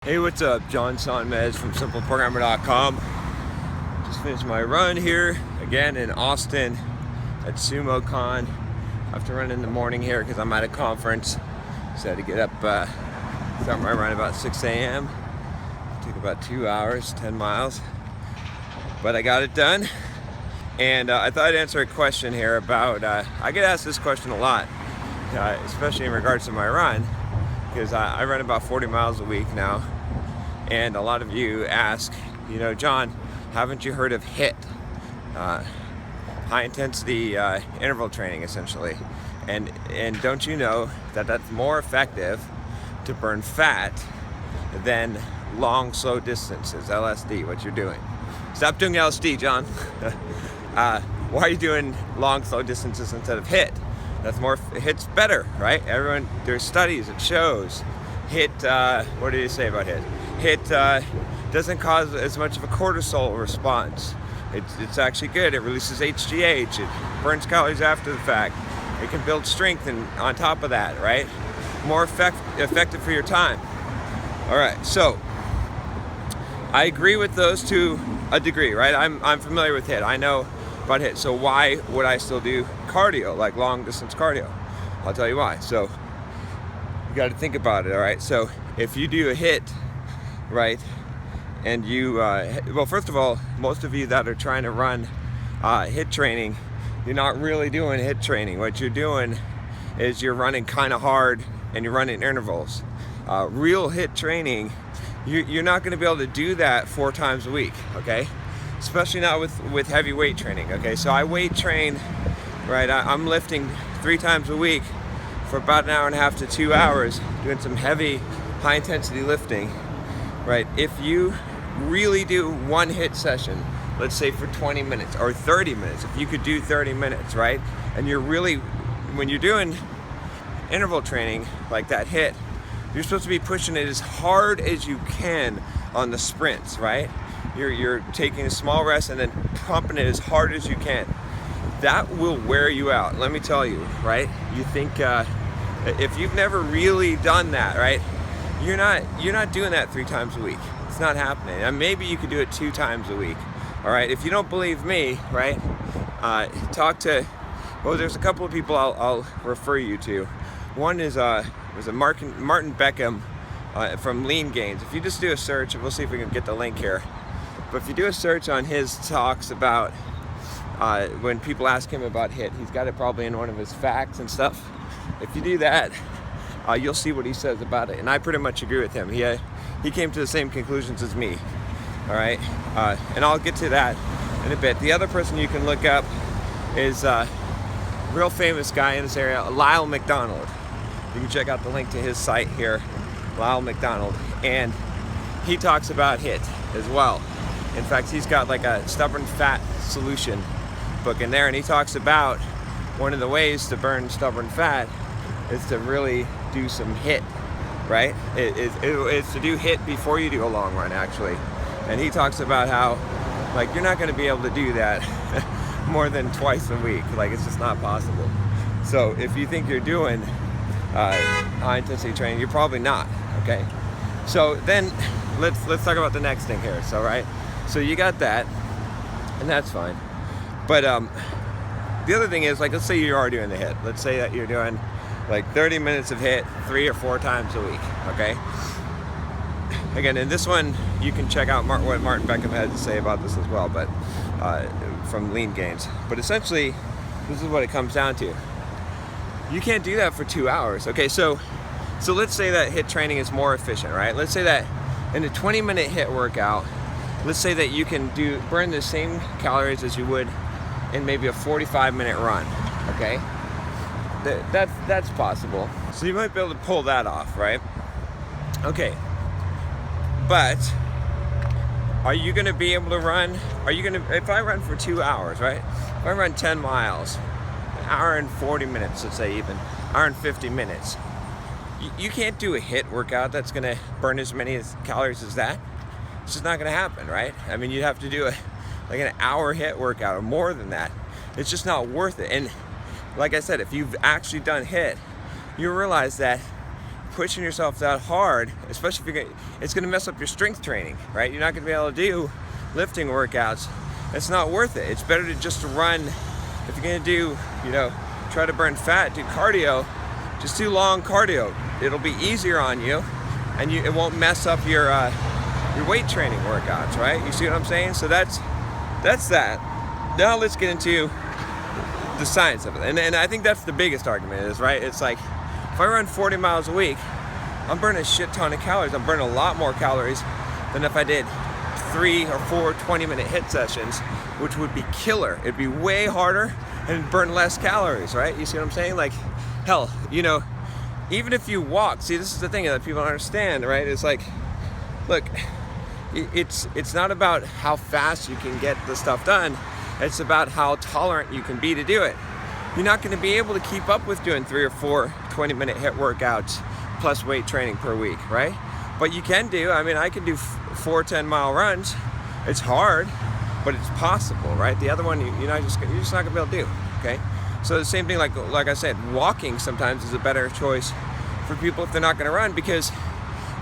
Hey, what's up? John Sonmez from SimpleProgrammer.com. Just finished my run here again in Austin at SumoCon. I have to run in the morning here because I'm at a conference. So I had to get up, start my run about 6 a.m. Took about 2 hours, 10 miles. But I got it done. And I thought I'd answer a question here about, I get asked this question a lot, especially in regards to my run. Because I run about 40 miles a week now, and a lot of you ask, John, haven't you heard of HIIT? High intensity interval training, essentially. And don't you know that that's more effective to burn fat than long, slow distances, LSD, what you're doing. Stop doing LSD, John. Why are you doing long, slow distances instead of HIIT? That's more, HIIT's better, right? There's studies, it shows. HIIT, what did he say about HIIT? HIIT doesn't cause as much of a cortisol response. It's actually good. It releases HGH. It burns calories after the fact. It can build strength and on top of that, right? More effective for your time. All right, so I agree with those to a degree, right? I'm familiar with HIIT. I know about HIIT. So why would I still do cardio, like long distance cardio? I'll tell you why. So you got to think about it. All right. So if you do a HIIT, right, and you, well, first of all, most of you that are trying to run HIIT training, you're not really doing HIIT training. What you're doing is you're running kind of hard and you're running intervals. Real HIIT training, you're not going to be able to do that 4 times a week. Okay. Especially not with heavy weight training, okay? So I weight train, right? I'm lifting 3 times a week for about an hour and a half to 2 hours, doing some heavy, high intensity lifting, right? If you really do one HIIT session, let's say for 20 minutes or 30 minutes, if you could do 30 minutes, right? And you're really, when you're doing interval training like that HIIT, you're supposed to be pushing it as hard as you can on the sprints, right? You're taking a small rest and then pumping it as hard as you can. That will wear you out, let me tell you, right? You think, if you've never really done that, right? You're not doing that 3 times a week. It's not happening. And maybe you could do it 2 times a week. All right, if you don't believe me, right? Talk to, well, there's a couple of people I'll refer you to. One is was a Martin Beckham from Lean Gains. If you just do a search, we'll see if we can get the link here. But if you do a search on his talks about when people ask him about HIIT, he's got it probably in one of his facts and stuff. If you do that, you'll see what he says about it. And I pretty much agree with him. He came to the same conclusions as me. All right, and I'll get to that in a bit. The other person you can look up is a real famous guy in this area, Lyle McDonald. You can check out the link to his site here, Lyle McDonald, and he talks about HIIT as well. In fact, he's got like a stubborn fat solution book in there, and he talks about one of the ways to burn stubborn fat is to really do some HIIT, right? It's to do HIIT before you do a long run, actually. And he talks about how, like, you're not going to be able to do that more than twice a week. Like, it's just not possible. So if you think you're doing high intensity training, you're probably not. Okay. So then let's talk about the next thing here. So right. So you got that, and that's fine. But the other thing is, like, let's say you are doing the HIIT. Let's say that you're doing like 30 minutes of HIIT 3 or 4 times a week, okay? Again, in this one, you can check out what Martin Beckham had to say about this as well, but from Lean Gains. But essentially, this is what it comes down to. You can't do that for 2 hours, okay? So let's say that HIIT training is more efficient, right? Let's say that in a 20-minute HIIT workout, let's say that you can burn the same calories as you would in maybe a 45-minute run, okay? That's possible. So you might be able to pull that off, right? Okay. But are you gonna be able to run? If I run for 2 hours, right? If I run 10 miles, an hour and 40 minutes, let's say even, hour and 50 minutes, you can't do a HIIT workout that's gonna burn as many calories as that. It's just not gonna happen, right? I mean, you'd have to do like an hour HIIT workout or more than that. It's just not worth it. And like I said, if you've actually done HIIT, you realize that pushing yourself that hard, especially if it's going to mess up your strength training, right? You're not going to be able to do lifting workouts. It's not worth it. It's better to just run. If you're going to do, try to burn fat, do cardio, just do long cardio. It'll be easier on you, and it won't mess up your weight training workouts, right? You see what I'm saying? So that's that. Now let's get into the science of it. And I think that's the biggest argument is, right? It's like, if I run 40 miles a week, I'm burning a shit ton of calories. I'm burning a lot more calories than if I did 3 or 4 20-minute HIIT sessions, which would be killer. It'd be way harder and burn less calories, right? You see what I'm saying? Like, hell, even if you walk, see, this is the thing that people don't understand, right? It's like, look, it's not about how fast you can get the stuff done. It's about how tolerant you can be to do it. You're not going to be able to keep up with doing 3 or 4 20-minute HIIT workouts plus weight training per week, right? But you can do, I can do 4 10-mile runs. It's hard, but it's possible, right? The other one, you're just not going to be able to do, okay? So the same thing, like I said, walking sometimes is a better choice for people if they're not going to run, because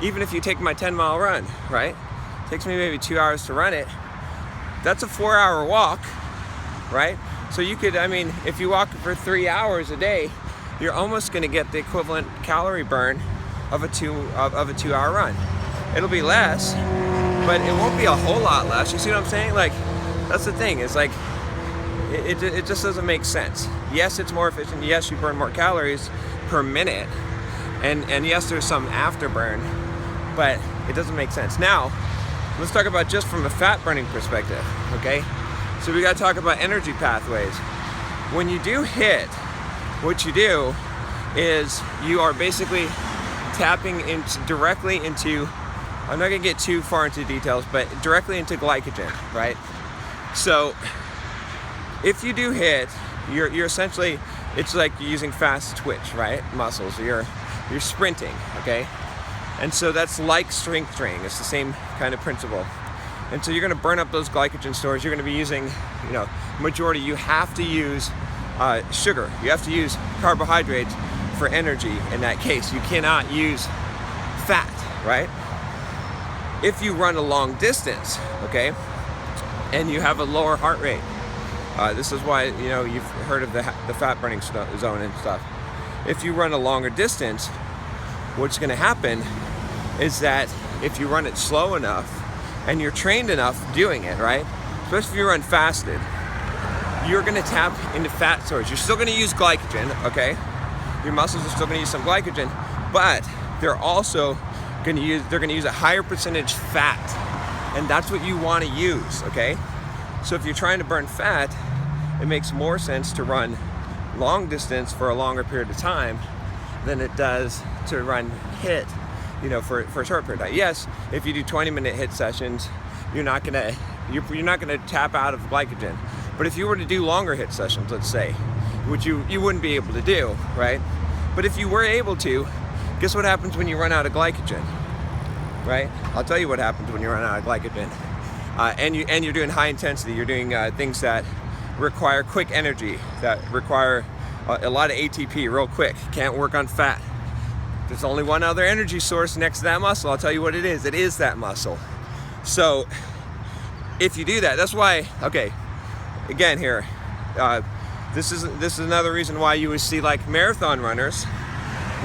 even if you take my 10-mile run, right? It takes me maybe 2 hours to run it. That's a 4-hour walk, right? So you could, if you walk for 3 hours a day, you're almost going to get the equivalent calorie burn of a 2-hour run. It'll be less, but it won't be a whole lot less. You see what I'm saying? Like, that's the thing. It's like, it just doesn't make sense. Yes, it's more efficient. Yes, you burn more calories per minute, and yes, there's some afterburn, but it doesn't make sense. Now, let's talk about just from a fat burning perspective, okay? So we got to talk about energy pathways. When you do HIIT, what you do is you are basically tapping directly into, I'm not going to get too far into details, but directly into glycogen, right? So if you do HIIT, you're essentially, it's like you're using fast twitch, right? Muscles, you're sprinting, okay? And so that's like strength training. It's the same kind of principle. And so you're going to burn up those glycogen stores. You're going to be using, majority. You have to use sugar. You have to use carbohydrates for energy in that case. You cannot use fat, right? If you run a long distance, okay, and you have a lower heart rate, this is why, you've heard of the fat burning zone and stuff. If you run a longer distance, what's going to happen is that if you run it slow enough and you're trained enough doing it, right? Especially if you run fasted, you're going to tap into fat stores. You're still going to use glycogen, okay? Your muscles are still going to use some glycogen, but they're also going to use a higher percentage fat, and that's what you want to use, okay? So if you're trying to burn fat, it makes more sense to run long distance for a longer period of time than it does to run HIIT, for a short period of time. Yes, if you do 20-minute HIIT sessions, you're not gonna tap out of glycogen. But if you were to do longer HIIT sessions, let's say, which you wouldn't be able to do, right? But if you were able to, guess what happens when you run out of glycogen, right? I'll tell you what happens when you run out of glycogen. And you're doing high intensity. You're doing things that require quick energy, that require a lot of ATP real quick. Can't work on fat. There's only one other energy source next to that muscle. I'll tell you what it is. It is that muscle. So if you do that, that's why, okay, again here, this is another reason why you would see like marathon runners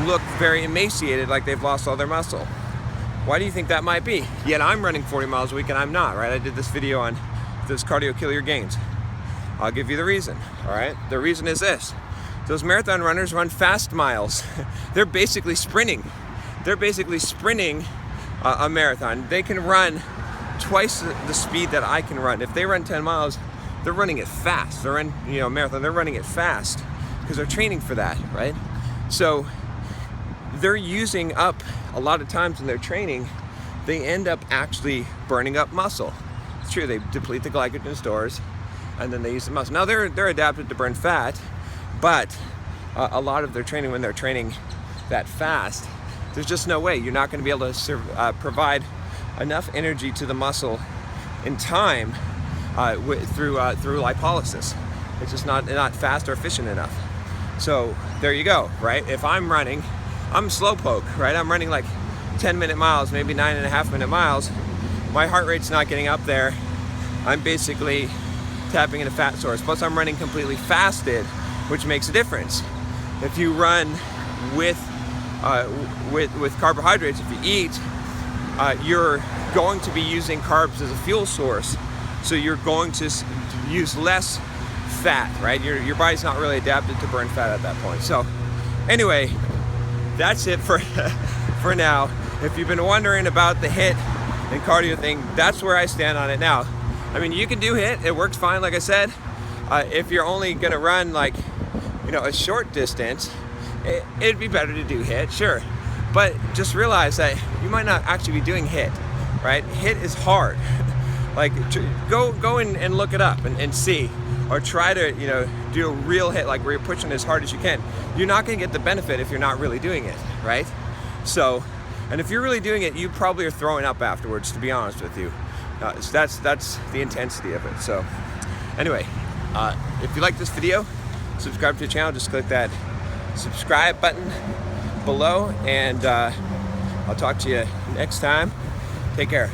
look very emaciated, like they've lost all their muscle. Why do you think that might be? Yet I'm running 40 miles a week and I'm not, right? I did this video on does cardio kill your gains? I'll give you the reason, all right? The reason is this. Those marathon runners run fast miles. They're basically sprinting. They're basically sprinting a marathon. They can run twice the speed that I can run. If they run 10 miles, they're running it fast. They're in, marathon, they're running it fast because they're training for that, right? So they're using up, a lot of times in their training, they end up actually burning up muscle. It's true, they deplete the glycogen stores and then they use the muscle. Now they're adapted to burn fat, but a lot of their training, when they're training that fast, there's just no way. You're not going to be able to provide enough energy to the muscle in time through lipolysis. It's just not fast or efficient enough. So there you go, right? If I'm running I'm slowpoke, right? I'm running like 10-minute miles, maybe 9.5-minute miles. My heart rate's not getting up there. I'm basically tapping into fat source. Plus I'm running completely fasted, which makes a difference. If you run with carbohydrates, if you eat, you're going to be using carbs as a fuel source. So you're going to use less fat, right? Your body's not really adapted to burn fat at that point. So anyway, that's it for for now. If you've been wondering about the HIIT and cardio thing, that's where I stand on it now. I mean, you can do HIIT, it works fine, like I said. If you're only gonna run like, a short distance, it'd be better to do HIIT, sure. But just realize that you might not actually be doing HIIT, right? HIIT is hard. Like, go and look it up and see, or try to, do a real HIIT, like where you're pushing as hard as you can. You're not gonna get the benefit if you're not really doing it, right? So, and if you're really doing it, you probably are throwing up afterwards, to be honest with you. So that's the intensity of it. So anyway, if you like this video, subscribe to the channel. Just click that subscribe button below, and I'll talk to you next time. Take care.